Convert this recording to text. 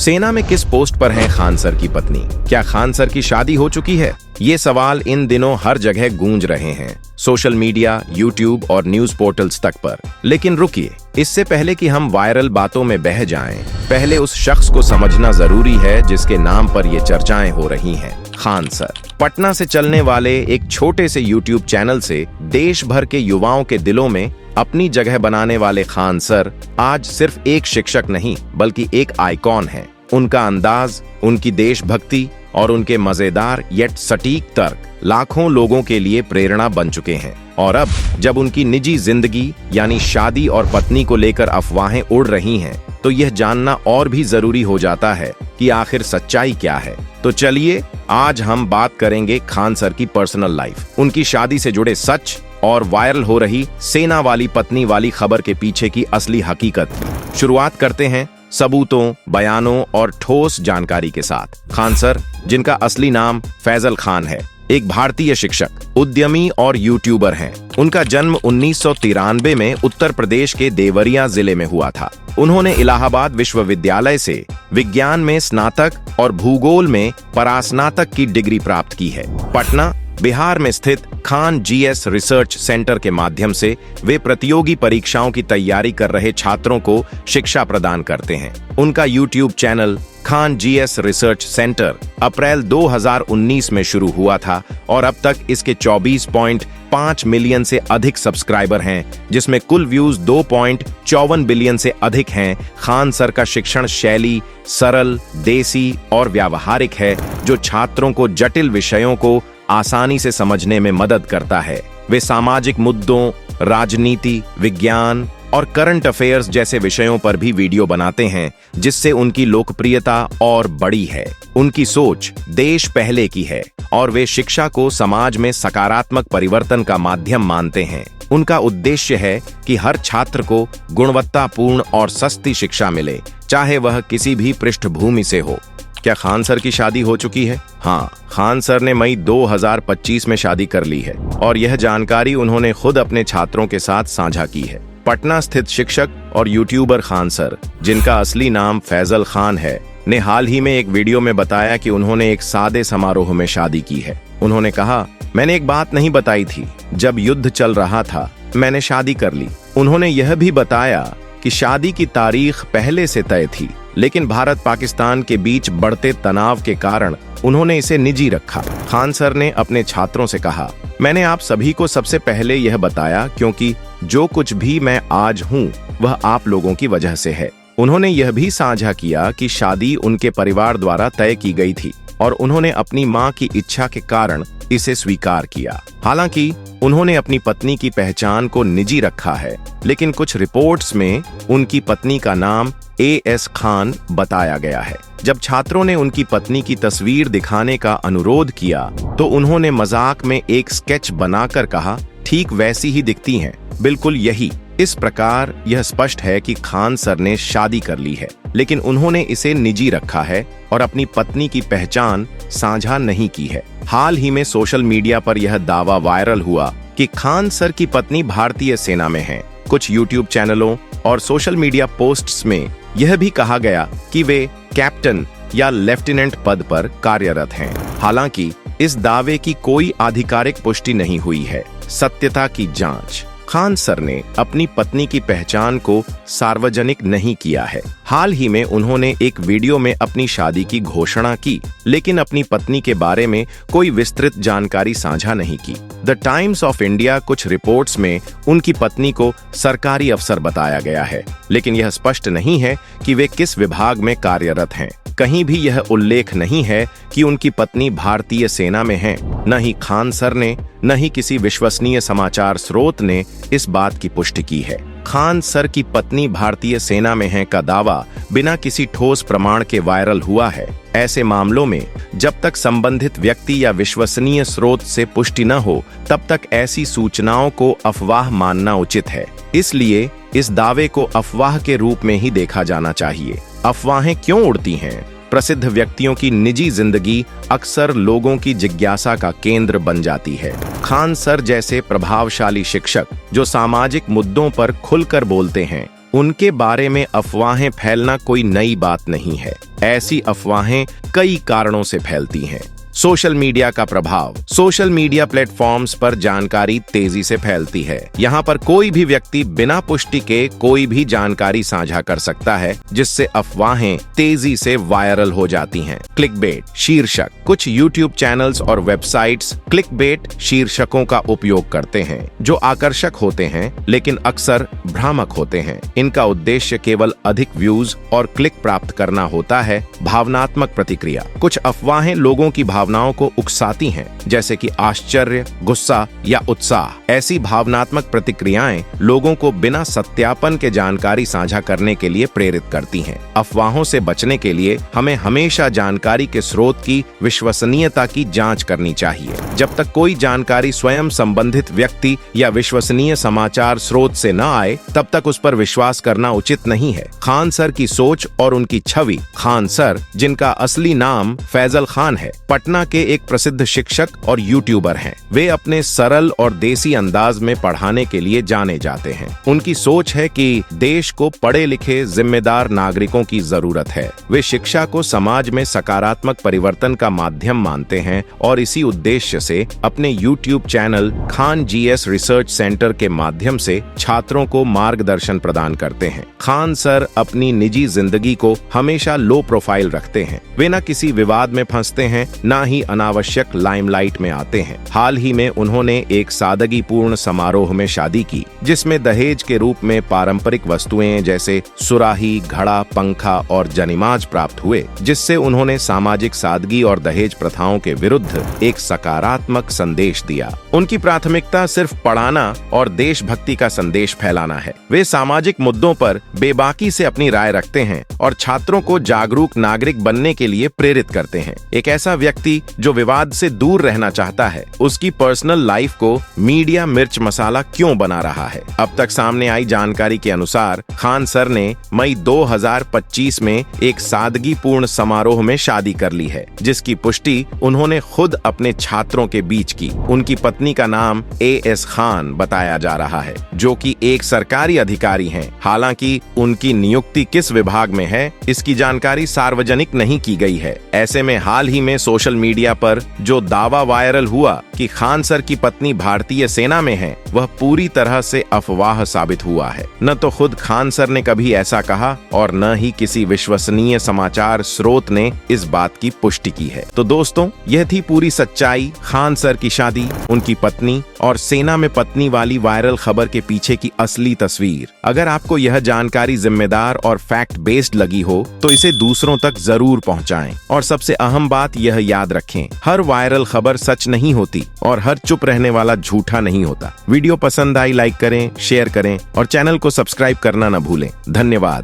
सेना में किस पोस्ट पर है खान सर की पत्नी? क्या खान सर की शादी हो चुकी है? ये सवाल इन दिनों हर जगह गूंज रहे हैं, सोशल मीडिया, यूट्यूब और न्यूज पोर्टल्स तक पर। लेकिन रुकिए, इससे पहले कि हम वायरल बातों में बह जाएं, पहले उस शख्स को समझना जरूरी है जिसके नाम पर ये चर्चाएं हो रही हैं। खान सर। पटना से चलने वाले एक छोटे से यूट्यूब चैनल से देश भर के युवाओं के दिलों में अपनी जगह बनाने वाले खान सर आज सिर्फ एक शिक्षक नहीं बल्कि एक आइकॉन है। उनका अंदाज, उनकी देशभक्ति और उनके मजेदार यट सटीक तर्क लाखों लोगों के लिए प्रेरणा बन चुके हैं। और अब जब उनकी निजी जिंदगी यानी शादी और पत्नी को लेकर अफवाहें उड़ रही हैं, तो यह जानना और भी जरूरी हो जाता है कि आखिर सच्चाई क्या है। तो चलिए आज हम बात करेंगे खान सर की पर्सनल लाइफ, उनकी शादी से जुड़े सच और वायरल हो रही सेना वाली पत्नी वाली खबर के पीछे की असली हकीकत की। शुरुआत करते हैं सबूतों, बयानों और ठोस जानकारी के साथ। खान सर, जिनका असली नाम फैजल खान है, एक भारतीय शिक्षक, उद्यमी और यूट्यूबर हैं। उनका जन्म 1993 में उत्तर प्रदेश के देवरिया जिले में हुआ था। उन्होंने इलाहाबाद विश्वविद्यालय से विज्ञान में स्नातक और भूगोल में परास्नातक की डिग्री प्राप्त की है। पटना, बिहार में स्थित खान जीएस रिसर्च सेंटर के माध्यम से वे प्रतियोगी परीक्षाओं की तैयारी कर रहे छात्रों को शिक्षा प्रदान करते हैं। उनका YouTube channel Khan GS research centre April 2019 में शुरू हुआ था और अब तक इसके 24.5 मिलियन से अधिक सब्सक्राइबर हैं, जिसमें कुल व्यूज 2.54 बिलियन से अधिक हैं। खान सर का शिक्षण शैली सरल, देसी और व्यावहारिक है, जो छात्रों को जटिल विषयों को आसानी से समझने में मदद करता है। वे सामाजिक मुद्दों, राजनीति, विज्ञान और करंट अफेयर्स जैसे विषयों पर भी वीडियो बनाते हैं, जिससे उनकी लोकप्रियता और बढ़ी है। उनकी सोच देश पहले की है और वे शिक्षा को समाज में सकारात्मक परिवर्तन का माध्यम मानते हैं। उनका उद्देश्य है कि हर छात्र को गुणवत्तापूर्ण और सस्ती शिक्षा मिले, चाहे वह किसी भी पृष्ठभूमि से हो। क्या खान सर की शादी हो चुकी है? हाँ, खान सर ने मई 2025 में शादी कर ली है और यह जानकारी उन्होंने खुद अपने छात्रों के साथ साझा की है। पटना स्थित शिक्षक और यूट्यूबर खान सर, जिनका असली नाम फैजल खान है, ने हाल ही में एक वीडियो में बताया कि उन्होंने एक सादे समारोह में शादी की है। उन्होंने कहा, मैंने एक बात नहीं बताई थी, जब युद्ध चल रहा था मैंने शादी कर ली। उन्होंने यह भी बताया कि शादी की तारीख पहले से तय थी, लेकिन भारत पाकिस्तान के बीच बढ़ते तनाव के कारण उन्होंने इसे निजी रखा। खान सर ने अपने छात्रों से कहा, मैंने आप सभी को सबसे पहले यह बताया क्योंकि जो कुछ भी मैं आज हूँ वह आप लोगों की वजह से है। उन्होंने यह भी साझा किया कि शादी उनके परिवार द्वारा तय की गई थी और उन्होंने अपनी मां की इच्छा के कारण इसे स्वीकार किया। हालांकि उन्होंने अपनी पत्नी की पहचान को निजी रखा है, लेकिन कुछ रिपोर्ट्स में उनकी पत्नी का नाम AS खान बताया गया है। जब छात्रों ने उनकी पत्नी की तस्वीर दिखाने का अनुरोध किया, तो उन्होंने मजाक में एक स्केच बनाकर कहा, ठीक वैसी ही दिखती हैं, बिल्कुल यही। इस प्रकार यह स्पष्ट है कि खान सर ने शादी कर ली है, लेकिन उन्होंने इसे निजी रखा है और अपनी पत्नी की पहचान साझा नहीं की है। हाल ही में सोशल मीडिया पर यह दावा वायरल हुआ कि खान सर की पत्नी भारतीय सेना में है। कुछ यूट्यूब चैनलों और सोशल मीडिया पोस्ट्स में यह भी कहा गया कि वे कैप्टन या लेफ्टिनेंट पद पर कार्यरत हैं। हालांकि इस दावे की कोई आधिकारिक पुष्टि नहीं हुई है। सत्यता की जांच। खान सर ने अपनी पत्नी की पहचान को सार्वजनिक नहीं किया है। हाल ही में उन्होंने एक वीडियो में अपनी शादी की घोषणा की, लेकिन अपनी पत्नी के बारे में कोई विस्तृत जानकारी साझा नहीं की। द टाइम्स ऑफ इंडिया कुछ रिपोर्ट्स में उनकी पत्नी को सरकारी अफसर बताया गया है, लेकिन यह स्पष्ट नहीं है कि वे किस विभाग में कार्यरत हैं। कहीं भी यह उल्लेख नहीं है कि उनकी पत्नी भारतीय सेना में है। न ही खान सर ने, न ही किसी विश्वसनीय समाचार स्रोत ने इस बात की पुष्टि की है। खान सर की पत्नी भारतीय सेना में है का दावा बिना किसी ठोस प्रमाण के वायरल हुआ है। ऐसे मामलों में जब तक संबंधित व्यक्ति या विश्वसनीय स्रोत से पुष्टि न हो, तब तक ऐसी सूचनाओं को अफवाह मानना उचित है। इसलिए इस दावे को अफवाह के रूप में ही देखा जाना चाहिए। अफवाहें क्यों उड़ती हैं? प्रसिद्ध व्यक्तियों की निजी जिंदगी अक्सर लोगों की जिज्ञासा का केंद्र बन जाती है। खान सर जैसे प्रभावशाली शिक्षक जो सामाजिक मुद्दों पर खुलकर बोलते हैं, उनके बारे में अफवाहें फैलना कोई नई बात नहीं है। ऐसी अफवाहें कई कारणों से फैलती हैं। सोशल मीडिया का प्रभाव। सोशल मीडिया प्लेटफॉर्म्स पर जानकारी तेजी से फैलती है। यहाँ पर कोई भी व्यक्ति बिना पुष्टि के कोई भी जानकारी साझा कर सकता है, जिससे अफवाहें तेजी से वायरल हो जाती हैं। क्लिकबेट शीर्षक। कुछ यूट्यूब चैनल्स और वेबसाइट्स क्लिकबेट शीर्षकों का उपयोग करते हैं, जो आकर्षक होते हैं लेकिन अक्सर भ्रामक होते हैं। इनका उद्देश्य केवल अधिक व्यूज और क्लिक प्राप्त करना होता है। भावनात्मक प्रतिक्रिया। कुछ अफवाहें लोगों की भावनाओं को उकसाती हैं, जैसे कि आश्चर्य, गुस्सा या उत्साह। ऐसी भावनात्मक प्रतिक्रियाएं लोगों को बिना सत्यापन के जानकारी साझा करने के लिए प्रेरित करती हैं। अफवाहों से बचने के लिए हमें हमेशा जानकारी के स्रोत की विश्वसनीयता की जांच करनी चाहिए। जब तक कोई जानकारी स्वयं संबंधित व्यक्ति या विश्वसनीय समाचार स्रोत से न आए, तब तक उस पर विश्वास करना उचित नहीं है। खान सर की सोच और उनकी छवि। खान सर, जिनका असली नाम फैजल खान है, पटना के एक प्रसिद्ध शिक्षक और यूट्यूबर हैं। वे अपने सरल और देसी अंदाज में पढ़ाने के लिए जाने जाते हैं। उनकी सोच है कि देश को पढ़े लिखे जिम्मेदार नागरिकों की जरूरत है। वे शिक्षा को समाज में सकारात्मक परिवर्तन का माध्यम मानते हैं और इसी उद्देश्य से अपने YouTube channel Khan GS research centre के माध्यम से छात्रों को मार्गदर्शन प्रदान करते हैं। खान सर अपनी निजी जिंदगी को हमेशा लो प्रोफाइल रखते हैं। वे न किसी विवाद में फंसते हैं, न ही अनावश्यक लाइमलाइट में आते हैं। हाल ही में उन्होंने एक सादगीपूर्ण समारोह में शादी की, जिसमें दहेज के रूप में पारंपरिक वस्तुएं जैसे सुराही, घड़ा, पंखा और जनिमाज प्राप्त हुए, जिससे उन्होंने सामाजिक सादगी और दहेज प्रथाओं के विरुद्ध एक सकारात्मक संदेश दिया। उनकी प्राथमिकता सिर्फ पढ़ाना और देशभक्ति का संदेश फैलाना है। वे सामाजिक मुद्दों पर बेबाकी से अपनी राय रखते हैं और छात्रों को जागरूक नागरिक बनने के लिए प्रेरित करते हैं। एक ऐसा व्यक्ति जो विवाद से दूर रहना चाहता है, उसकी पर्सनल लाइफ को मीडिया मिर्च मसाला क्यों बना रहा है? अब तक सामने आई जानकारी के अनुसार खान सर ने मई 2025 में एक सादगीपूर्ण समारोह में शादी कर ली है, जिसकी पुष्टि उन्होंने खुद अपने छात्रों के बीच की। उनकी पत्नी का नाम AS खान बताया जा रहा है, जो कि एक सरकारी अधिकारी हैं। हालांकि उनकी नियुक्ति किस विभाग में है, इसकी जानकारी सार्वजनिक नहीं की गई है। ऐसे में हाल ही में सोशल मीडिया पर जो दावा वायरल हुआ कि खान सर की पत्नी भारतीय सेना में है, वह पूरी तरह से अफवाह साबित हुआ है। न तो खुद खान सर ने कभी ऐसा कहा और न ही किसी विश्वसनीय समाचार स्रोत ने इस बात की पुष्टि की है। तो दोस्तों, यह थी पूरी सच्चाई। खान सर की शादी, उनकी पत्नी और सेना में पत्नी वाली वायरल खबर के पीछे की असली तस्वीर। अगर आपको यह जानकारी जिम्मेदार और फैक्ट बेस्ड लगी हो, तो इसे दूसरों तक जरूर पहुंचाएं। और सबसे अहम बात यह याद रखें, हर वायरल खबर सच नहीं होती और हर चुप रहने वाला झूठा नहीं होता। वीडियो पसंद आई लाइक करें, शेयर करें और चैनल को सब्सक्राइब करना न भूलें। धन्यवाद।